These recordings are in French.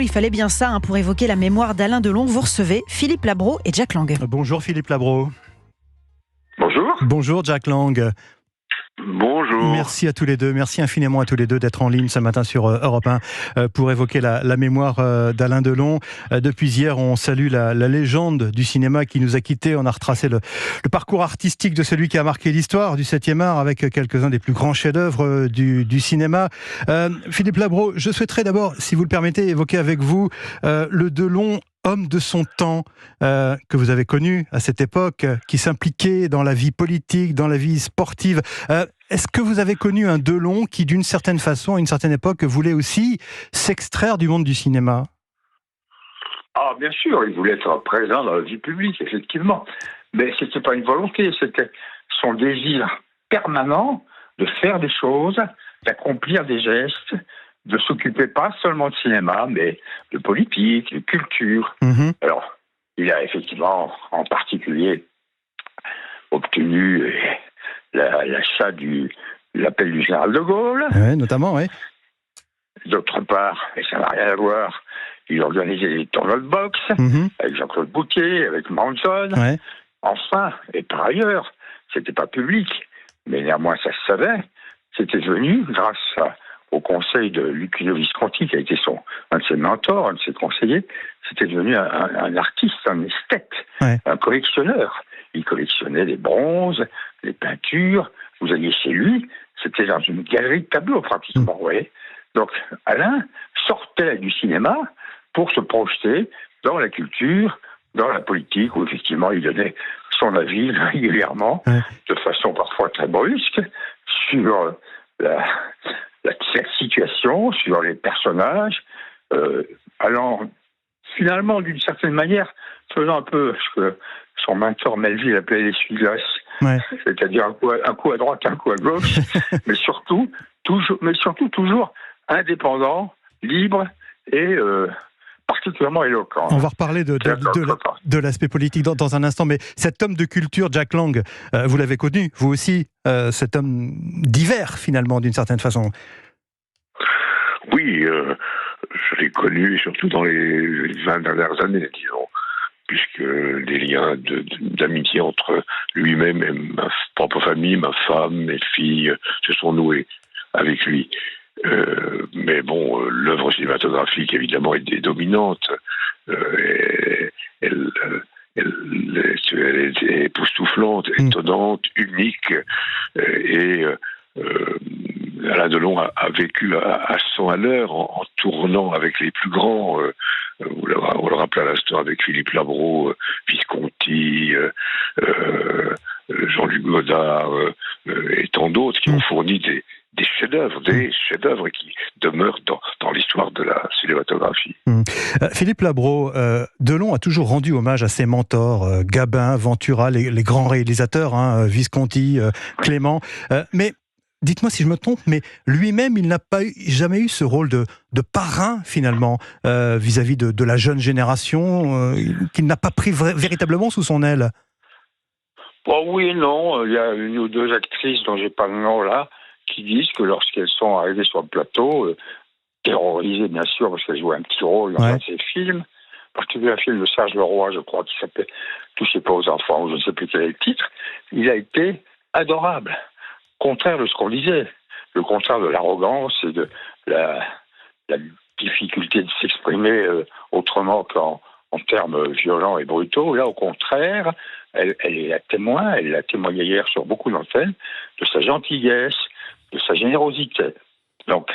Il fallait bien ça pour évoquer la mémoire d'Alain Delon. Vous recevez Philippe Labro et Jack Lang. Bonjour Philippe Labro. Bonjour. Bonjour Jack Lang. Bonjour. Merci à tous les deux, merci infiniment à tous les deux d'être en ligne ce matin sur Europe 1 pour évoquer la mémoire d'Alain Delon. Depuis hier, on salue la légende du cinéma qui nous a quittés. On a retracé le parcours artistique de celui qui a marqué l'histoire du 7e art avec quelques-uns des plus grands chefs-d'œuvre du cinéma. Philippe Labro, je souhaiterais d'abord, si vous le permettez, évoquer avec vous le Delon homme de son temps, que vous avez connu à cette époque, qui s'impliquait dans la vie politique, dans la vie sportive. Est-ce que vous avez connu un Delon qui, d'une certaine façon, à une certaine époque, voulait aussi s'extraire du monde du cinéma ? Ah, bien sûr, il voulait être présent dans la vie publique, effectivement. Mais ce n'était pas une volonté, c'était son désir permanent de faire des choses, d'accomplir des gestes, de s'occuper pas seulement de cinéma, mais de politique, de culture. Alors, il a effectivement, en particulier, obtenu l'achat de l'appel du général de Gaulle. Oui, notamment, oui. D'autre part, et ça n'a rien à voir, il organisait des tournois de boxe avec Jean-Claude Bouquet, avec Manson. Ouais. Enfin, et par ailleurs, c'était pas public, mais néanmoins ça se savait, c'était devenu, grâce au conseil de Luchino Visconti, qui a été un de ses mentors, un de ses conseillers, c'était devenu un artiste, un esthète, un collectionneur. Il collectionnait les bronzes, les peintures. Vous alliez chez lui, c'était dans une galerie de tableaux pratiquement, vous voyez. Donc Alain sortait du cinéma pour se projeter dans la culture, dans la politique, où effectivement il donnait son avis régulièrement, de façon parfois très brusque, sur la situation, sur les personnages, allant finalement d'une certaine manière, faisant un peu ce que son mentor Melville appelait les essuie-glaces, c'est-à-dire un coup à droite, un coup à gauche, mais surtout toujours indépendant, libre et particulièrement éloquent. On va reparler de l'aspect politique dans un instant, mais cet homme de culture, Jack Lang, vous l'avez connu, vous aussi, cet homme divers finalement, d'une certaine façon. Oui, je l'ai connu surtout dans les 20 dernières années, disons, puisque les liens d'amitié entre lui-même et ma propre famille, ma femme, mes filles, se sont noués avec lui. Mais bon, l'œuvre cinématographique, évidemment, est dominante. Elle est époustouflante, étonnante, unique. Et Alain Delon a vécu à 100 à l'heure en tournant avec les plus grands. On le rappelle à l'instant avec Philippe Labro, Visconti, Jean-Luc Godard et tant d'autres qui ont fourni des chefs-d'œuvre qui demeurent dans l'histoire de la cinématographie. Philippe Labro, Delon a toujours rendu hommage à ses mentors, Gabin, Ventura, les grands réalisateurs, Visconti, Clément. Mais dites-moi si je me trompe, mais lui-même, il n'a jamais eu ce rôle de parrain, finalement, vis-à-vis de la jeune génération, qu'il n'a pas pris véritablement sous son aile. Bon, oui et non. Il y a une ou deux actrices dont j'ai pas le nom là, qui disent que lorsqu'elles sont arrivées sur le plateau, terrorisées bien sûr, parce qu'elles jouaient un petit rôle dans un de ces films, en particulier un film de Serge Leroy, je crois, qui s'appelait « Touchez pas aux enfants », ou je ne sais plus quel est le titre, il a été adorable. Contraire de ce qu'on disait, le contraire de l'arrogance et de la difficulté de s'exprimer autrement qu'en termes violents et brutaux. Là, au contraire, elle est la témoin, elle l'a témoigné hier sur beaucoup d'antennes, de sa gentillesse, de sa générosité. Donc,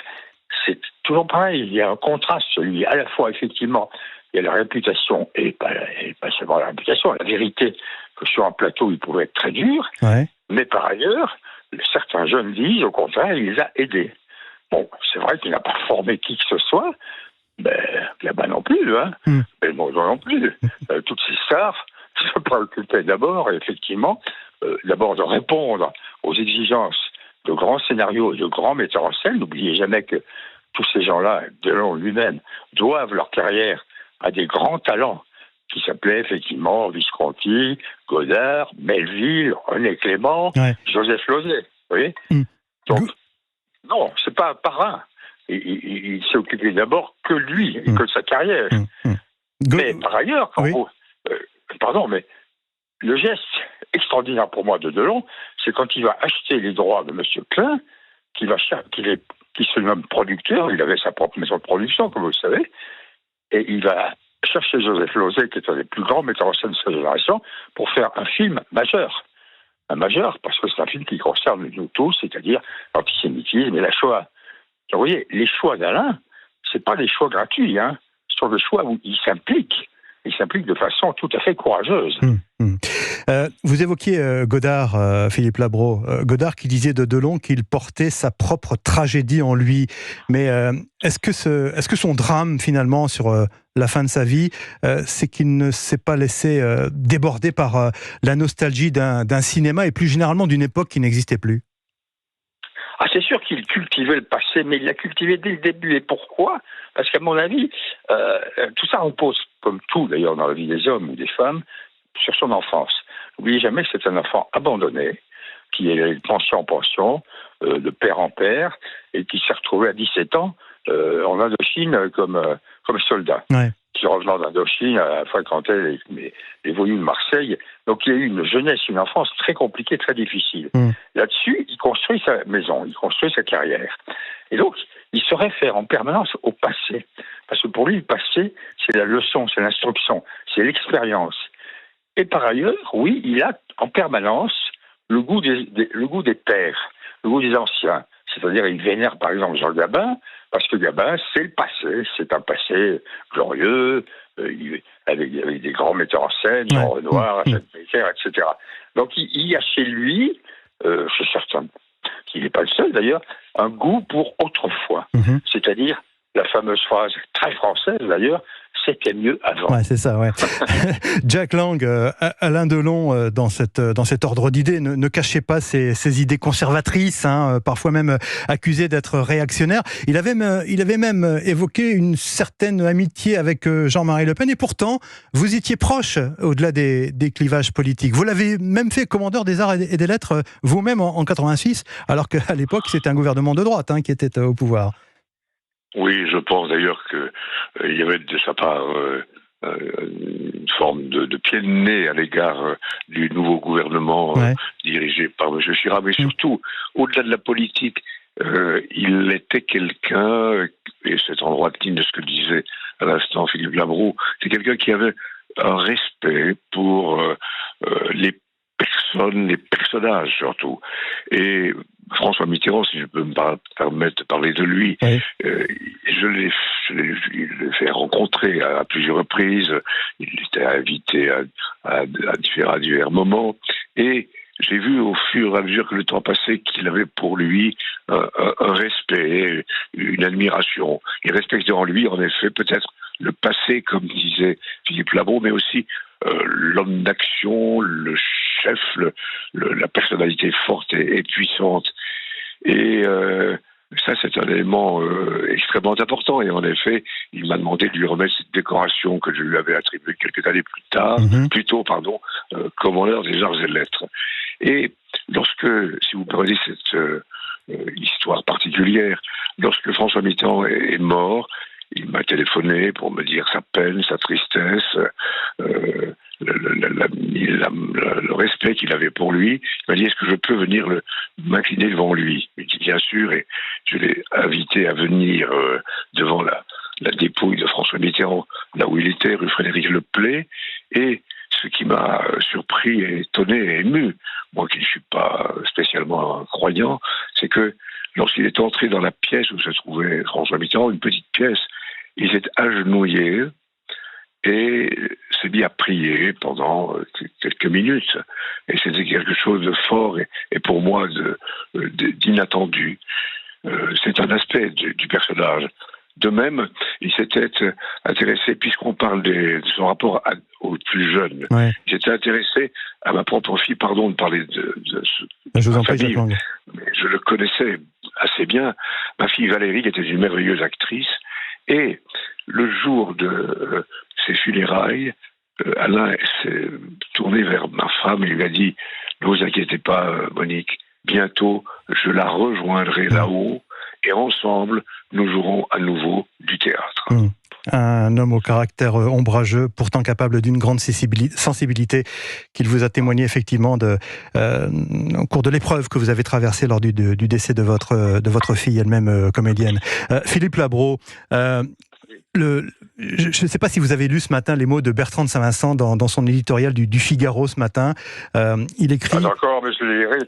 c'est toujours pareil, il y a un contraste, celui, à la fois, effectivement, il y a la réputation, et pas seulement la réputation, la vérité, que sur un plateau, il pouvait être très dur, mais par ailleurs, certains jeunes disent, au contraire, il les a aidés. Bon, c'est vrai qu'il n'a pas formé qui que ce soit, Gabin non plus, Belmondo non plus. Toutes ces stars se préoccupaient d'abord, effectivement, d'abord de répondre aux exigences de grands scénarios et de grands metteurs en scène. N'oubliez jamais que tous ces gens-là, Delon lui-même, doivent leur carrière à des grands talents qui s'appelaient effectivement Visconti, Godard, Melville, René Clément, Joseph Losey. Vous voyez Donc, non, c'est pas un parrain. il s'est occupé d'abord que lui et que de sa carrière. Mais par ailleurs, mais le geste extraordinaire pour moi de Delon, c'est quand il va acheter les droits de M. Klein, qui se nomme producteur, il avait sa propre maison de production, comme vous le savez, et il va chercher Joseph Losey, qui est un des plus grands metteurs en scène de sa génération, pour faire un film majeur. Un majeur, parce que c'est un film qui concerne nous tous, c'est-à-dire l'antisémitisme et la Shoah. Donc, vous voyez, les choix d'Alain, c'est pas des choix gratuits, hein. Ce sont des choix où il s'implique. Il s'implique de façon tout à fait courageuse. Vous évoquiez Godard, Philippe Labro. Godard qui disait de Delon qu'il portait sa propre tragédie en lui. Mais est-ce que son drame, finalement, sur la fin de sa vie, c'est qu'il ne s'est pas laissé déborder par la nostalgie d'un cinéma et plus généralement d'une époque qui n'existait plus? Ah, c'est sûr qu'il cultivait le passé, mais il l'a cultivé dès le début. Et pourquoi ? Parce qu'à mon avis, tout ça repose, comme tout d'ailleurs dans la vie des hommes ou des femmes, sur son enfance. N'oubliez jamais que c'est un enfant abandonné, qui est de pension en pension, de père en père, et qui s'est retrouvé à 17 ans en Indochine comme soldat. Ouais. Qui, revenant d'Indochine, a fréquenté les voyous de Marseille. Donc il a eu une jeunesse, une enfance très compliquée, très difficile. Là-dessus, il construit sa maison, il construit sa carrière. Et donc, il se réfère en permanence au passé. Parce que pour lui, le passé, c'est la leçon, c'est l'instruction, c'est l'expérience. Et par ailleurs, oui, il a en permanence le goût des pères, le goût des anciens. C'est-à-dire, il vénère par exemple Jean Gabin, parce que Gabin, c'est le passé, c'est un passé glorieux, avec des grands metteurs en scène, Jean Renoir, Jacques Becker, etc. Donc il y a chez lui, je suis certain qu'il n'est pas le seul d'ailleurs, un goût pour autrefois. C'est-à-dire la fameuse phrase, très française d'ailleurs, c'était mieux avant. Ouais, c'est ça, ouais. Jack Lang, Alain Delon, dans cet ordre d'idées, ne cachait pas ses idées conservatrices, parfois même accusé d'être réactionnaire. Il avait même évoqué une certaine amitié avec Jean-Marie Le Pen, et pourtant, vous étiez proche, au-delà des clivages politiques. Vous l'avez même fait commandeur des arts et des lettres, vous-même, en 86, alors qu'à l'époque, c'était un gouvernement de droite qui était au pouvoir. Oui, je pense d'ailleurs qu'il y avait de sa part une forme de pied de nez à l'égard du nouveau gouvernement dirigé par M. Chirac, mais surtout, au-delà de la politique, il était quelqu'un, et c'est en droite ligne de ce que disait à l'instant Philippe Labro, c'est quelqu'un qui avait un respect pour les personnes, les personnages surtout. Et François Mitterrand, si je peux me permettre de parler de lui, je l'ai fait rencontrer à plusieurs reprises. Il était invité à divers moments. Et j'ai vu au fur et à mesure que le temps passait qu'il avait pour lui un respect, une admiration. Il respectait en lui, en effet, peut-être le passé, comme disait Philippe Labro, mais aussi l'homme d'action, le chef, la personnalité forte et puissante. Et ça, c'est un élément extrêmement important. Et en effet, il m'a demandé de lui remettre cette décoration que je lui avais attribuée quelques années plus tôt, commandeur des arts et lettres. Et lorsque, si vous prenez cette histoire particulière, lorsque François Mitterrand est mort, il m'a téléphoné pour me dire sa peine, sa tristesse, le respect qu'il avait pour lui. Il m'a dit, est-ce que je peux venir m'incliner devant lui? Il dit, bien sûr, et je l'ai invité à venir devant la dépouille de François Mitterrand, là où il était, rue Frédéric Leplay. Et ce qui m'a surpris et étonné et ému, moi qui ne suis pas spécialement un croyant, c'est que lorsqu'il est entré dans la pièce où se trouvait François Mitterrand, une petite pièce, il s'est agenouillé et s'est mis à prier pendant quelques minutes. Et c'était quelque chose de fort et pour moi d'inattendu. C'est un aspect du personnage. De même, il s'était intéressé, puisqu'on parle de son rapport aux plus jeunes, il s'était intéressé à ma propre fille, pardon de parler de je vous en prie, famille, mais je le connaissais assez bien. Ma fille Valérie était une merveilleuse actrice, et le jour de ses funérailles, Alain s'est tourné vers ma femme et lui a dit, ne vous inquiétez pas, Monique, bientôt je la rejoindrai là-haut et ensemble, nous jouerons à nouveau du théâtre. Un homme au caractère ombrageux, pourtant capable d'une grande sensibilité, qu'il vous a témoigné effectivement au cours de l'épreuve que vous avez traversée lors du décès de votre fille, elle-même comédienne. Philippe Labro, je ne sais pas si vous avez lu ce matin les mots de Bertrand de Saint-Vincent dans son éditorial du Figaro ce matin. Il écrit... Ah d'accord, mais je le lirai,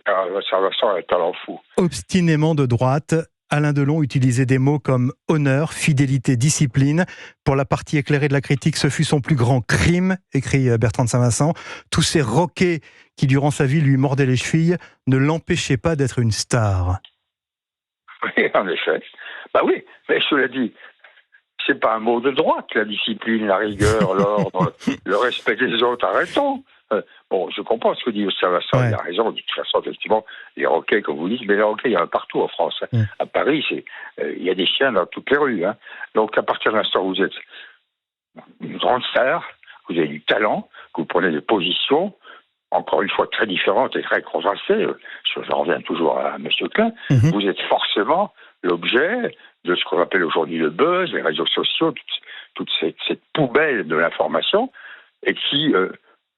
Saint-Vincent est un talent fou. Obstinément de droite, Alain Delon utilisait des mots comme honneur, fidélité, discipline. Pour la partie éclairée de la critique, ce fut son plus grand crime, écrit Bertrand de Saint-Vincent. Tous ces roquets qui, durant sa vie, lui mordaient les chevilles, ne l'empêchaient pas d'être une star. Oui, en effet. Bah oui, mais je l'ai dit, c'est pas un mot de droite, la discipline, la rigueur, l'ordre, le respect des autres. Arrêtons. Bon, je comprends ce que dit Saint-Vincent, il a raison. De toute façon, effectivement, les roquets, comme vous dites, mais les roquets, il y en a partout en France. À Paris, il y a des chiens dans toutes les rues. Donc, à partir de l'instant où vous êtes une grande star, vous avez du talent, que vous prenez des positions, encore une fois, très différentes et très contrastées, je reviens toujours à M. Klein, vous êtes forcément l'objet de ce qu'on appelle aujourd'hui le buzz, les réseaux sociaux, toute cette poubelle de l'information, et qui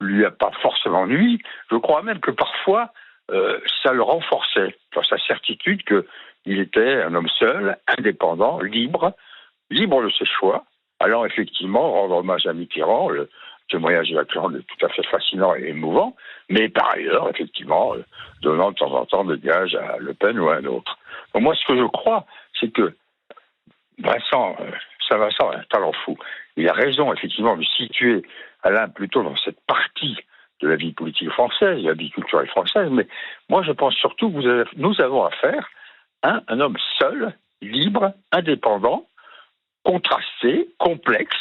lui a pas forcément nui. Je crois même que parfois, ça le renforçait dans sa certitude qu'il était un homme seul, indépendant, libre de ses choix, allant effectivement rendre hommage à Mitterrand. Le témoignage de Jacques Lang est tout à fait fascinant et émouvant, mais par ailleurs, effectivement, donnant de temps en temps des gages à Le Pen ou à un autre. Donc moi, ce que je crois, c'est que Saint-Vincent est un talent fou. Il a raison, effectivement, de situer Alain plutôt dans cette partie de la vie politique française, de la vie culturelle française, mais moi, je pense surtout que nous avons affaire à un homme seul, libre, indépendant, contrasté, complexe,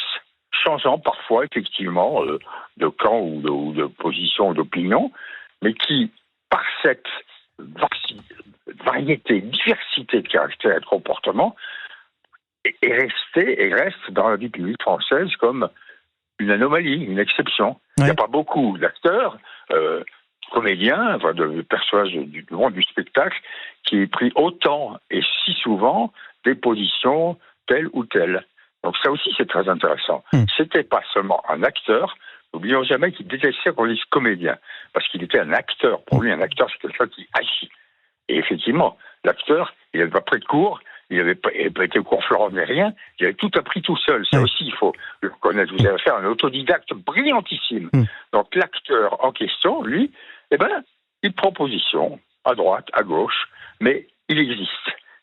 changeant parfois, effectivement, de camp ou de position ou d'opinion, mais qui, par cette variété, diversité de caractères et de comportements, est resté et reste dans la vie publique française comme une anomalie, une exception. Il n'y a pas beaucoup d'acteurs, comédiens, de personnages du monde du spectacle, qui aient pris autant et si souvent des positions telles ou telles. Donc ça aussi, c'est très intéressant. C'était pas seulement un acteur, n'oublions jamais qu'il détestait qu'on dise comédien, parce qu'il était un acteur. Pour lui, un acteur, c'est quelqu'un qui agit. Et effectivement, l'acteur, il n'avait pas pris de cours, il n'avait pas été au cours Florent ni rien, il avait tout appris tout seul. Ça aussi, il faut le reconnaître. Vous avez affaire à un autodidacte brillantissime. Donc l'acteur en question, lui, il prend position à droite, à gauche, mais il existe.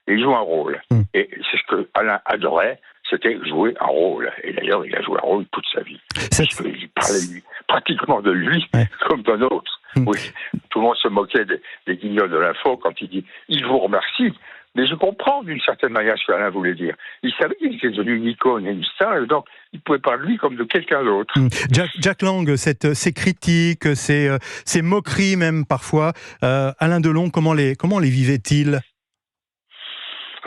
Et il joue un rôle. Et c'est ce que Alain adorait, c'était jouer un rôle. Et d'ailleurs, il a joué un rôle toute sa vie. Il parlait pratiquement de lui comme d'un autre. Oui, tout le monde se moquait des guignols de l'info quand il dit « il vous remercie ». Mais je comprends d'une certaine manière ce qu'Alain voulait dire. Il savait qu'il était devenu une icône et une star, et donc il ne pouvait parler de lui comme de quelqu'un d'autre. Jack Lang, ces critiques, ces moqueries même parfois, Alain Delon, comment les vivait-il ?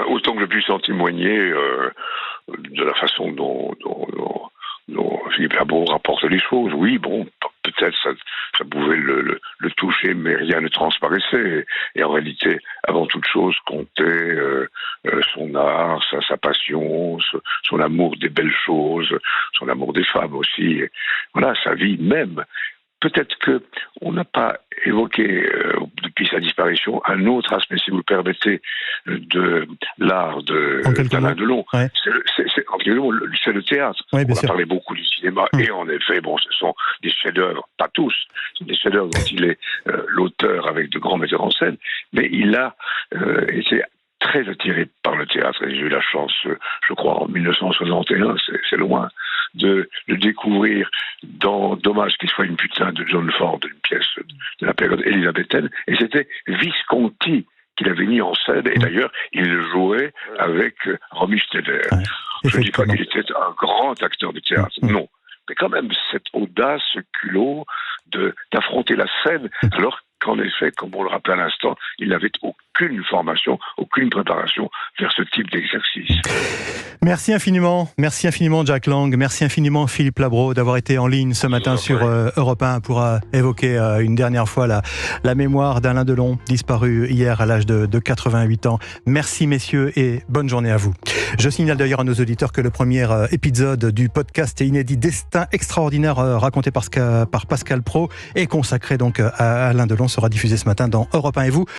Autant que je puisse en témoigner de la façon dont Philippe Labro rapporte les choses. Oui, bon, peut-être ça pouvait le toucher, mais rien ne transparaissait. Et en réalité, avant toute chose, comptait son art, sa passion, son amour des belles choses, son amour des femmes aussi. Et voilà, sa vie même. Peut-être qu'on n'a pas évoqué, depuis sa disparition, un autre aspect, si vous le permettez, de l'art d'Alain Delon. Ouais. C'est le théâtre. On a parlé beaucoup du cinéma, et en effet, ce sont des chefs-d'œuvre, pas tous, c'est des chefs-d'œuvre dont il est l'auteur avec de grands metteurs en scène, mais il a été très attiré par le théâtre. Et j'ai eu la chance, je crois, en 1961, c'est loin, de le découvrir dans Dommage qu'il soit une putain de John Ford, une pièce de la période élisabéthaine. Et c'était Visconti qu'il avait mis en scène. Et d'ailleurs, il le jouait avec Romy Schneider. Je ne dis pas qu'il était un grand acteur de théâtre, non. Mais quand même, cette audace, ce culot d'affronter la scène, alors qu'en effet, comme on le rappelait à l'instant, il n'avait aucune formation, aucune préparation vers ce type d'exercice. Merci infiniment Jack Lang, merci infiniment Philippe Labro d'avoir été en ligne ce matin sur Europe 1 pour évoquer une dernière fois la mémoire d'Alain Delon, disparu hier à l'âge de 88 ans. Merci messieurs et bonne journée à vous. Je signale d'ailleurs à nos auditeurs que le premier épisode du podcast inédit Destin extraordinaire raconté par Pascal Praud et consacré donc à Alain Delon sera diffusé ce matin dans Europe 1 et vous.